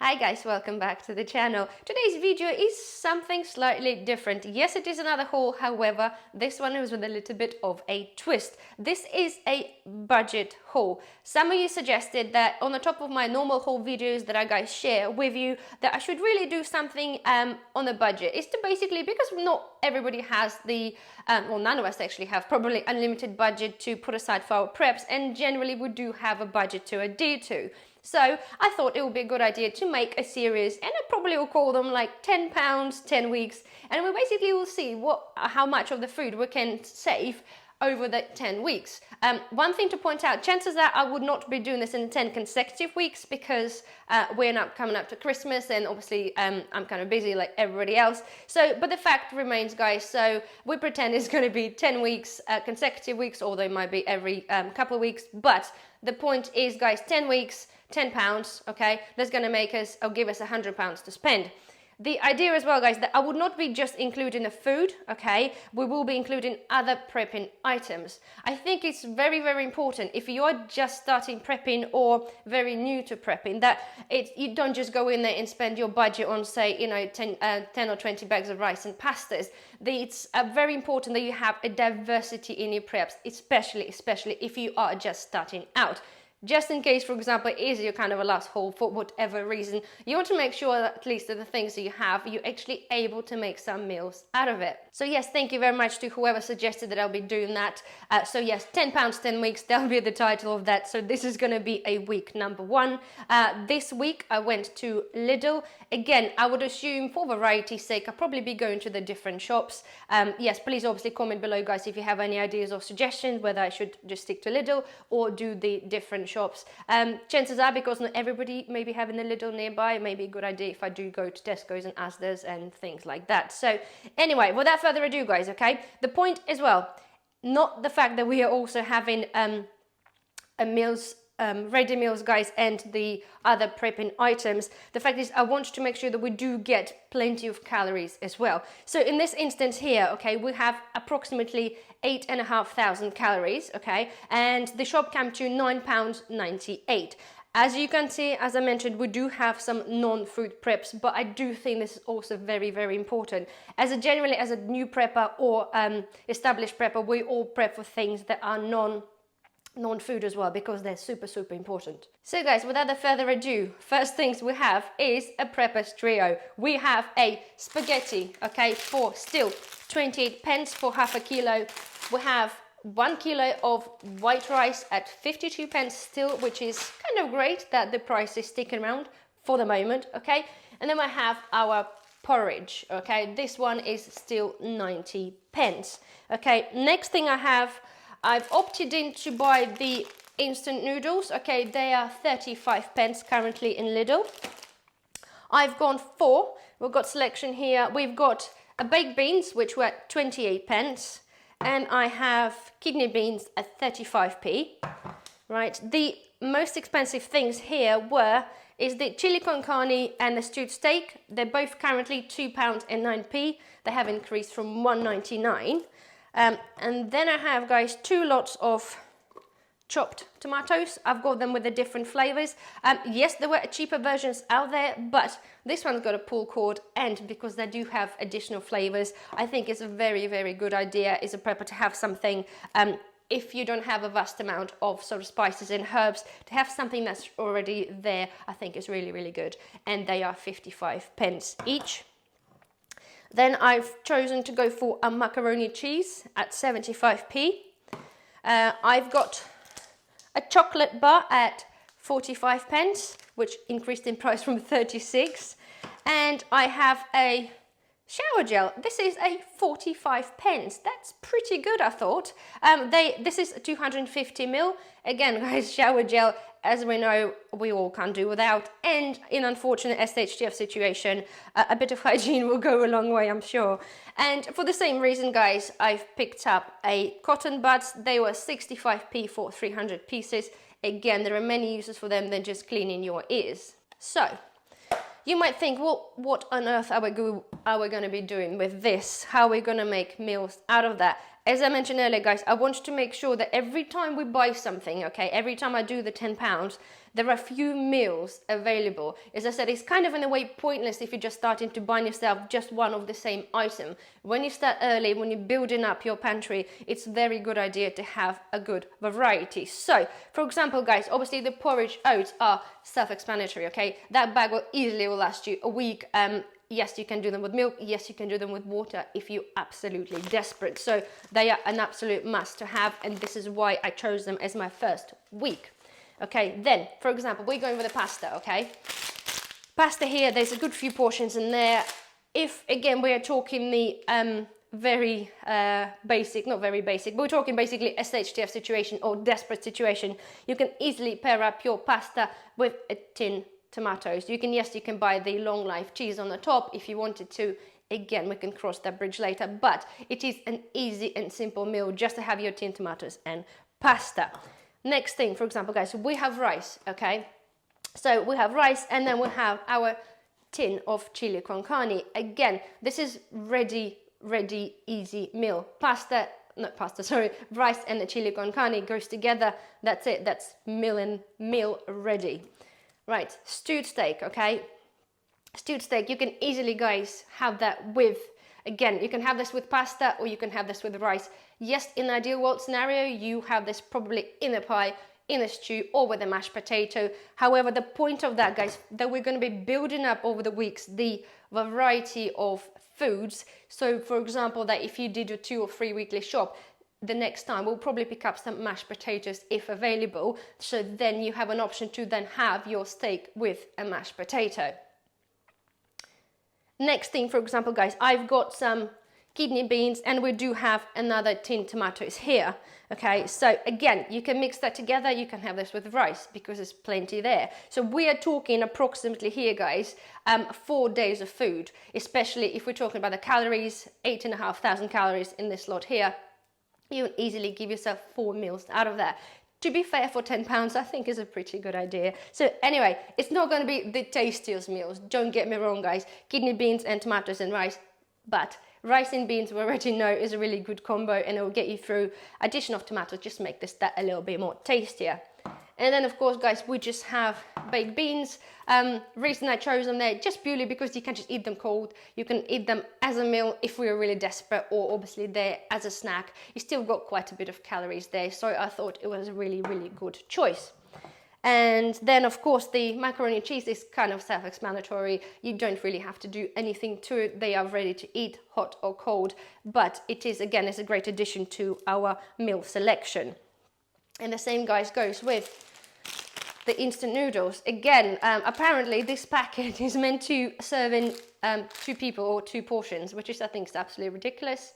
Hi guys, welcome back to the channel. Today's video is something slightly different. Yes, it is another haul, however, this one is with a little bit of a twist. This is a budget haul. Some of you suggested that on the top of my normal haul videos that I guys share with you, that I should really do something on a budget. It's to basically, because not everybody has the, well, none of us actually have probably unlimited budget to put aside for our preps, and generally we do have a budget to adhere to. So I thought it would be a good idea to make a series, and I probably will call them like £10, 10 weeks, and we basically will see how much of the food we can save over the 10 weeks. One thing to point out, chances are I would not be doing this in 10 consecutive weeks because we're now coming up to Christmas, and obviously I'm kind of busy like everybody else. So, but the fact remains, guys, so we pretend it's going to be 10 weeks, consecutive weeks, although it might be every couple of weeks. But the point is, guys, 10 weeks, £10, okay, that's going to make us, or give us £100 to spend. The idea as well, guys, that I would not be just including the food, okay, we will be including other prepping items. I think it's very, very important if you are just starting prepping or very new to prepping, that you don't just go in there and spend your budget on, say, you know, 10 or 20 bags of rice and pastas. It's very important that you have a diversity in your preps, especially if you are just starting out. Just in case, for example, it is your kind of a last haul for whatever reason, you want to make sure that at least that the things that you have, you're actually able to make some meals out of it. So yes, thank you very much to whoever suggested that I'll be doing that. So yes, £10, 10 weeks, that'll be the title of that. So this is going to be a week number one. This week I went to Lidl. Again, I would assume for variety's sake, I'll probably be going to the different shops. Yes, please obviously comment below, guys, if you have any ideas or suggestions, whether I should just stick to Lidl or do the different shops. Chances are, because not everybody may be having a Lidl nearby, it may be a good idea if I do go to Tesco's and Asda's and things like that. So anyway, without further ado, guys, okay, the point as well, not the fact that we are also having ready meals, guys, and the other prepping items. The fact is, I want to make sure that we do get plenty of calories as well. So in this instance here, okay, we have approximately 8,500 calories, okay, and the shop came to £9.98. As you can see, as I mentioned, we do have some non-food preps, but I do think this is also very, very important. Generally, as a new prepper or established prepper, we all prep for things that are non-food as well, because they're super, super important. So guys, without further ado, first things we have is a prepper's trio. We have a spaghetti, okay, for still 28p for half a kilo. We have 1 kilo of white rice at 52p still, which is kind of great that the price is sticking around for the moment, okay. And then we have our porridge, okay, this one is still 90p. Okay, next thing I've opted in to buy the instant noodles, okay, they are 35p currently in Lidl. I've gone for, we've got selection here, we've got baked beans, which were at 28p, and I have kidney beans at 35p, right. The most expensive things here is the chili con carne and the stewed steak. They're both currently £2 and 9p. They have increased from £1.99. And then I have, guys, 2 lots of chopped tomatoes. I've got them with the different flavors. Yes, there were cheaper versions out there, but this one's got a pull cord, and because they do have additional flavors, I think it's a very, very good idea as a prepper to have something, if you don't have a vast amount of sort of spices and herbs, to have something that's already there, I think is really, really good. And they are 55p each. Then I've chosen to go for a macaroni cheese at 75p. I've got a chocolate bar at 45p, which increased in price from 36. And I have a shower gel. This is a 45p. That's pretty good, I thought. This is 250ml. Again, guys, shower gel, as we know, we all can't do without. And in unfortunate SHTF situation, a bit of hygiene will go a long way, I'm sure. And for the same reason, guys, I've picked up a cotton buds. They were 65p for 300 pieces. Again, there are many uses for them than just cleaning your ears. So you might think, well, what on earth are we going to be doing with this? How are we going to make meals out of that? as I mentioned earlier, guys, I want to make sure that every time we buy something, okay, every time I do the £10, there are a few meals available. As I said, it's kind of in a way pointless if you're just starting to buy yourself just one of the same item. When you start early, when you're building up your pantry, it's a very good idea to have a good variety. So, for example, guys, obviously the porridge oats are self-explanatory, okay? That bag will easily last you a week. Yes, you can do them with milk. Yes, you can do them with water if you're absolutely desperate. So they are an absolute must to have, and this is why I chose them as my first week. Okay, then, for example, we're going with the pasta, okay? Pasta here, there's a good few portions in there. If, again, we are talking the very basic, not very basic, but we're talking basically SHTF situation or desperate situation, you can easily pair up your pasta with a tin tomatoes. You can buy the long life cheese on the top if you wanted to. Again, we can cross that bridge later, but it is an easy and simple meal just to have your tin tomatoes and pasta. Next thing, for example, guys, we have rice, okay? So we have rice, and then we have our tin of chili con carne. Again, this is ready, easy meal. Rice and the chili con carne goes together. That's it, that's meal ready. Right, stewed steak, okay? Stewed steak, you can easily, guys, have that with, again, you can have this with pasta or you can have this with rice. Yes, in an ideal world scenario, you have this probably in a pie, in a stew, or with a mashed potato. However, the point of that, guys, that we're going to be building up over the weeks the variety of foods. So, for example, that if you did a 2 or 3 weekly shop, the next time we'll probably pick up some mashed potatoes if available. So then you have an option to then have your steak with a mashed potato. Next thing, for example, guys, I've got some kidney beans and we do have another tin tomatoes here. Okay, so again, you can mix that together. You can have this with rice because there's plenty there. So we are talking approximately here, guys, 4 days of food, especially if we're talking about the calories, 8,500 calories in this lot here. You will easily give yourself 4 meals out of that. To be fair, for £10, I think is a pretty good idea. So anyway, it's not going to be the tastiest meals. Don't get me wrong, guys. Kidney beans and tomatoes and rice. But rice and beans, we already know, is a really good combo, and it will get you through. Addition of tomatoes, just make that a little bit more tastier. And then, of course, guys, we just have baked beans. Reason I chose them there, just purely because you can just eat them cold. You can eat them as a meal if we are really desperate, or obviously there as a snack. You still got quite a bit of calories there, so I thought it was a really, really good choice. And then, of course, the macaroni and cheese is kind of self-explanatory. You don't really have to do anything to it. They are ready to eat, hot or cold. But it is, again, it's a great addition to our meal selection. And the same, guys, goes with the instant noodles. Again, apparently this packet is meant to serve in 2 people or 2 portions, which is, I think, is absolutely ridiculous.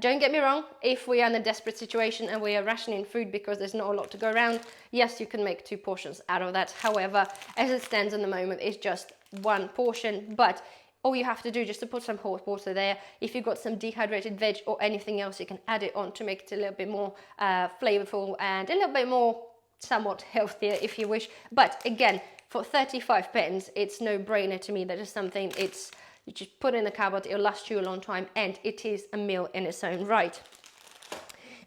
Don't get me wrong, if we are in a desperate situation and we are rationing food because there's not a lot to go around, yes, you can make 2 portions out of that. However, as it stands in the moment, it's just 1 portion, but all you have to do just to put some hot water there. If you've got some dehydrated veg or anything else, you can add it on to make it a little bit more flavorful and a little bit more somewhat healthier if you wish. But again, for 35 pence, it's no brainer to me. That is something you just put in the cupboard, it'll last you a long time, and it is a meal in its own right.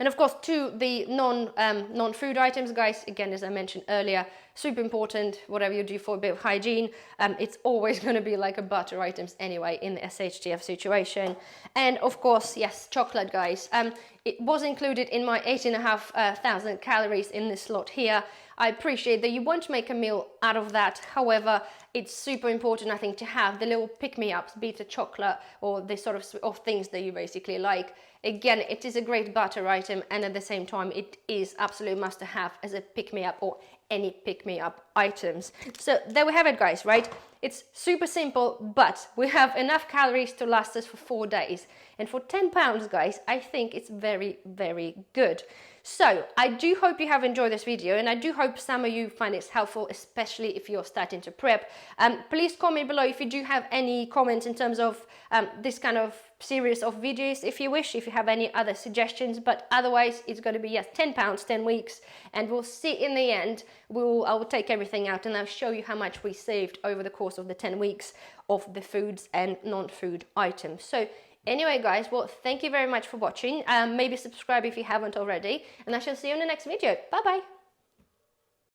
And of course, to the non-food items, guys, again, as I mentioned earlier, super important, whatever you do for a bit of hygiene, it's always going to be like a butter items anyway in the SHTF situation. And of course, yes, chocolate, guys. It was included in my 8,500 calories in this slot here. I appreciate that you won't make a meal out of that. However, it's super important, I think, to have the little pick-me-ups, be it a chocolate or the sort of things that you basically like. Again, it is a great butter item, and at the same time, it is absolute must to have as a pick-me-up or any pick-me-up items. So there we have it, guys, right? It's super simple, but we have enough calories to last us for 4 days. And for £10, guys, I think it's very, very good. So I do hope you have enjoyed this video, and I do hope some of you find it helpful, especially if you're starting to prep. Please comment below if you do have any comments in terms of this kind of series of videos, if you wish, if you have any other suggestions. But otherwise, it's going to be, yes, £10, 10 weeks, and we'll see in the end. I will take everything out and I'll show you how much we saved over the course of the 10 weeks of the foods and non-food items. So Anyway, guys, well, thank you very much for watching. Maybe subscribe if you haven't already, and I shall see you in the next video. Bye bye.